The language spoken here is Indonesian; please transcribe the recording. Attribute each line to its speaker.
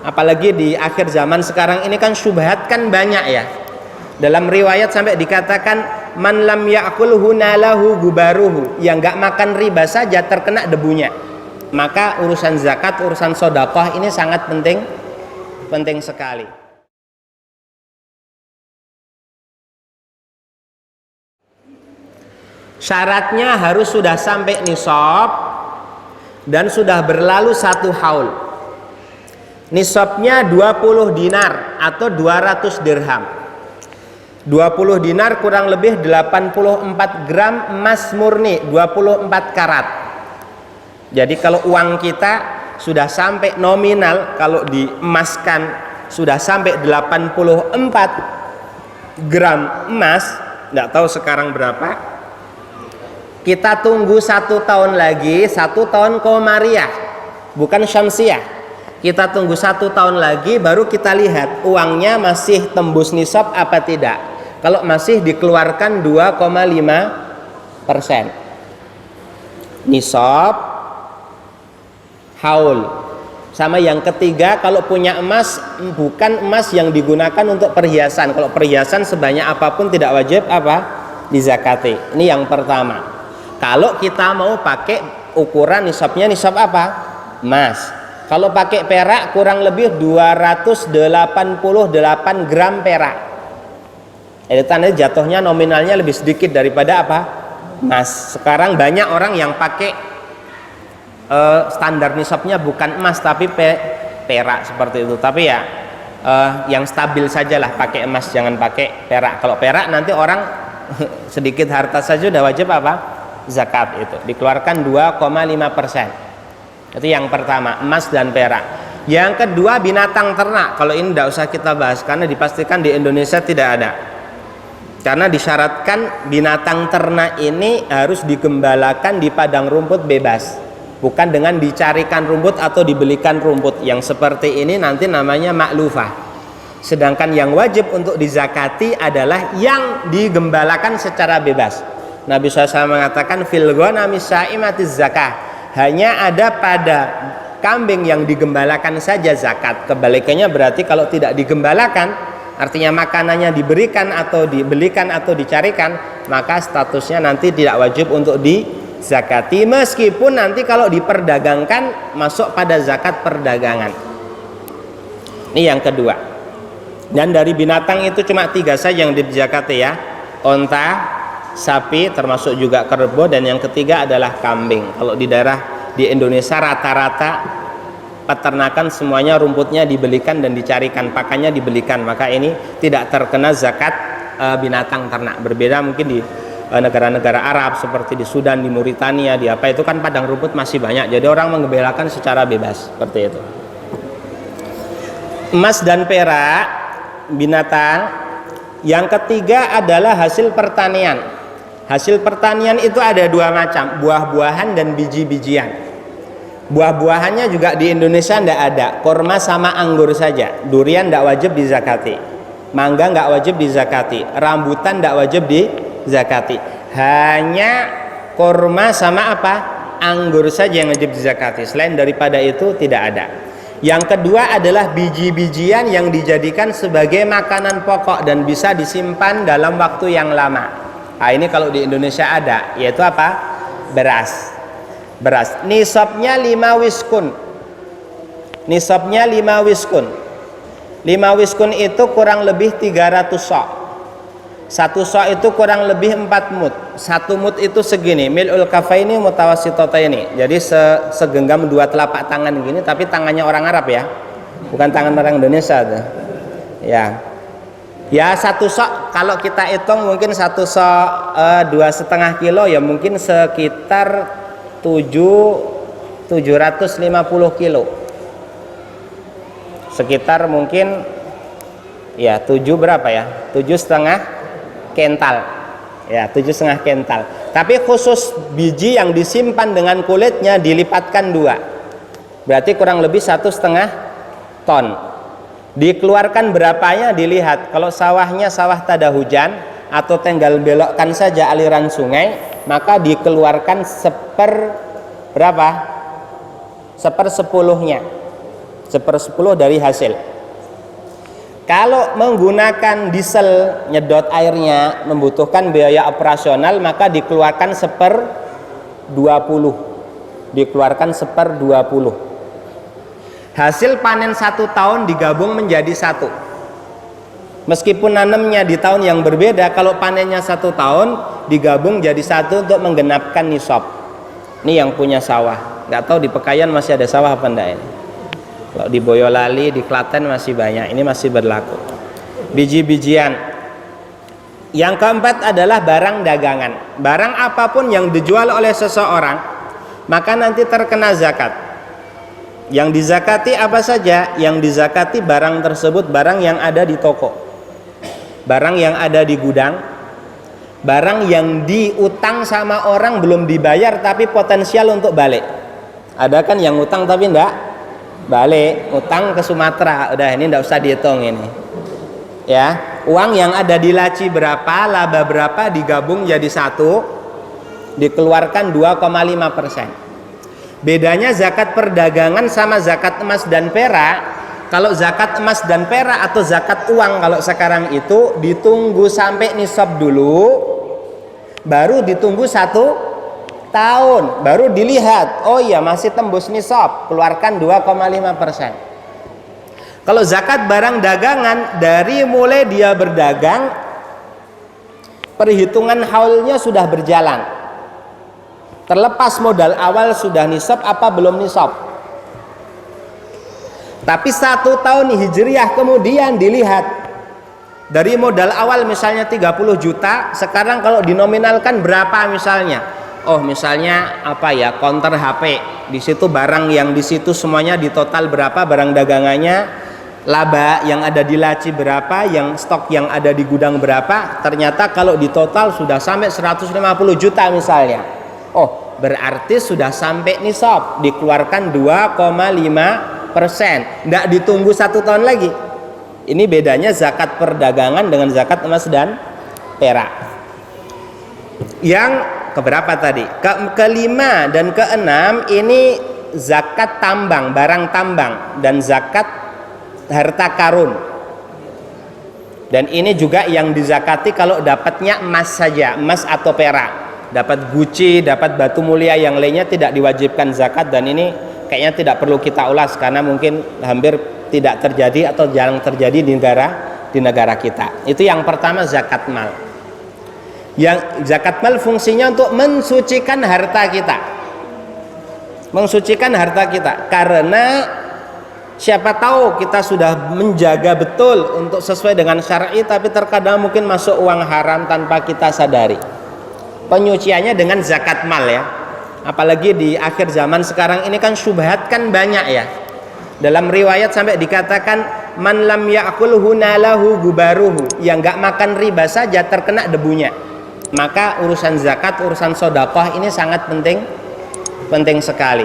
Speaker 1: Apalagi di akhir zaman sekarang ini kan syubhat kan banyak ya. Dalam riwayat sampai dikatakan man lam ya'kulhu nalahu gubaruhu, yang nggak makan riba saja terkena debunya. Maka urusan zakat, urusan sedekah ini sangat penting sekali. Syaratnya harus sudah sampai nisab dan sudah berlalu 1 haul. Nisabnya 20 dinar atau 200 dirham. 20 dinar kurang lebih 84 gram emas murni, 24 karat. Jadi kalau uang kita sudah sampai nominal, kalau diemaskan sudah sampai 84 gram emas, tidak tahu sekarang berapa. Kita tunggu 1 tahun lagi, 1 tahun komariah, bukan syamsiah. Kita tunggu 1 tahun lagi, baru kita lihat uangnya masih tembus nisab apa tidak. Kalau masih dikeluarkan 2,5%. Nisab, haul. Sama yang ketiga, kalau punya emas, bukan emas yang digunakan untuk perhiasan. Kalau perhiasan sebanyak apapun tidak wajib dizakati. Ini yang pertama. Kalau kita mau pakai ukuran nisabnya, nisab apa? Emas. Kalau pakai perak kurang lebih 288 gram perak. Itu tanda jatuhnya nominalnya lebih sedikit daripada emas. Sekarang banyak orang yang pakai standar nisabnya bukan emas tapi perak seperti itu. Tapi ya yang stabil sajalah, pakai emas, jangan pakai perak. Kalau perak nanti orang sedikit harta saja udah wajib zakat, itu dikeluarkan 2,5%. Itu yang pertama, emas dan perak. Yang kedua, binatang ternak. Kalau ini tidak usah kita bahas karena dipastikan di Indonesia tidak ada. Karena disyaratkan binatang ternak ini harus digembalakan di padang rumput bebas, bukan dengan dicarikan rumput atau dibelikan rumput. Yang seperti ini nanti namanya maklufah. Sedangkan yang wajib untuk dizakati adalah yang digembalakan secara bebas. Nabi SAW mengatakan fil ghanami sa'imatiz zakah, hanya ada pada kambing yang digembalakan saja zakat. Kebalikannya berarti kalau tidak digembalakan, artinya makanannya diberikan atau dibelikan atau dicarikan, maka statusnya nanti tidak wajib untuk dizakati, meskipun nanti kalau diperdagangkan masuk pada zakat perdagangan. Ini yang kedua. Dan dari binatang itu cuma 3 saja yang dizakati ya. Onta, sapi, termasuk juga kerbau, dan yang ketiga adalah kambing. Kalau di daerah di Indonesia rata-rata peternakan semuanya rumputnya dibelikan dan dicarikan, pakannya dibelikan, maka ini tidak terkena zakat binatang ternak. Berbeda mungkin di negara-negara Arab seperti di Sudan, di Mauritania, di apa itu kan padang rumput masih banyak, jadi orang menggembalakan secara bebas seperti itu. Emas dan perak binatang. Yang ketiga adalah hasil pertanian. Hasil pertanian itu ada 2 macam, buah-buahan dan biji-bijian. Buah-buahannya juga di Indonesia tidak ada, korma sama anggur saja. Durian tidak wajib dizakati, mangga nggak wajib dizakati, rambutan tidak wajib dizakati. Hanya korma sama anggur saja yang wajib dizakati. Selain daripada itu tidak ada. Yang kedua adalah biji-bijian yang dijadikan sebagai makanan pokok dan bisa disimpan dalam waktu yang lama. Nah, ini kalau di Indonesia ada, yaitu beras. Beras. Nisabnya 5 wiskun. Nisabnya 5 wiskun. 5 wiskun itu kurang lebih 300 sok. 1 sok itu kurang lebih 4 mud. 1 mud itu segini, mil'ul kafaini mutawassitataini. Jadi segenggam 2 telapak tangan gini, tapi tangannya orang Arab ya, bukan tangan orang Indonesia tuh. Ya 1 sok kalau kita hitung mungkin 1 sok 2,5 kilo ya, mungkin sekitar 750 kilo. Sekitar mungkin ya 7 berapa ya? 7,5 kental. Ya, 7,5 kental. Tapi khusus biji yang disimpan dengan kulitnya dilipatkan 2. Berarti kurang lebih 1,5 ton. Dikeluarkan berapanya dilihat. Kalau sawahnya sawah tada hujan atau tinggal belokkan saja aliran sungai, maka dikeluarkan berapa? 1/10-nya. 1/10 dari hasil. Kalau menggunakan diesel nyedot airnya membutuhkan biaya operasional, maka dikeluarkan 1/20. Dikeluarkan 1/20. Hasil panen 1 tahun digabung menjadi 1. Meskipun nanamnya di tahun yang berbeda, kalau panennya 1 tahun digabung jadi 1 untuk menggenapkan nisab. Ini yang punya sawah. Nggak tahu di Pekayan masih ada sawah apa enggak ini. Kalau di Boyolali, di Klaten masih banyak. Ini masih berlaku. Biji-bijian. Yang keempat adalah barang dagangan. Barang apapun yang dijual oleh seseorang, maka nanti terkena zakat. Yang dizakati apa saja? Yang dizakati barang tersebut, barang yang ada di toko, barang yang ada di gudang, barang yang diutang sama orang belum dibayar tapi potensial untuk balik. Ada kan yang utang tapi enggak balik, utang ke Sumatera, udah ini enggak usah dihitung ini. Ya, uang yang ada di laci berapa, laba berapa digabung jadi 1, dikeluarkan 2,5%. Bedanya zakat perdagangan sama zakat emas dan perak. Kalau zakat emas dan perak atau zakat uang kalau sekarang itu ditunggu sampai nisab dulu, baru ditunggu 1 tahun, baru dilihat, oh iya masih tembus nisab, keluarkan 2,5%. Kalau zakat barang dagangan, dari mulai dia berdagang, perhitungan haulnya sudah berjalan. Terlepas modal awal sudah nisab apa belum nisab. Tapi 1 tahun hijriah kemudian dilihat, dari modal awal misalnya 30 juta, sekarang kalau dinominalkan berapa misalnya? Oh misalnya apa ya, counter HP, di situ barang yang di situ semuanya di total berapa barang dagangannya, laba yang ada di laci berapa, yang stok yang ada di gudang berapa, ternyata kalau di total sudah sampai 150 juta misalnya. Oh berarti sudah sampai nisab, dikeluarkan 2,5%, nggak ditunggu 1 tahun lagi. Ini bedanya zakat perdagangan dengan zakat emas dan perak. Yang keberapa tadi? Kelima dan keenam ini zakat tambang, barang tambang, dan zakat harta karun. Dan ini juga yang dizakati kalau dapatnya emas saja, emas atau perak. Dapat Gucci, dapat batu mulia yang lainnya tidak diwajibkan zakat, dan ini kayaknya tidak perlu kita ulas karena mungkin hampir tidak terjadi atau jarang terjadi di negara kita. Itu yang pertama, zakat mal. Yang zakat mal fungsinya untuk mensucikan harta kita, mensucikan harta kita, karena siapa tahu kita sudah menjaga betul untuk sesuai dengan syar'i, tapi terkadang mungkin masuk uang haram tanpa kita sadari. Penyuciannya dengan zakat mal ya, apalagi di akhir zaman sekarang ini kan syubhat kan banyak ya. Dalam riwayat sampai dikatakan man lam ya'kulhu nalahu gubaruhu, yang nggak makan riba saja terkena debunya. Maka urusan zakat, urusan sedekah ini sangat penting sekali.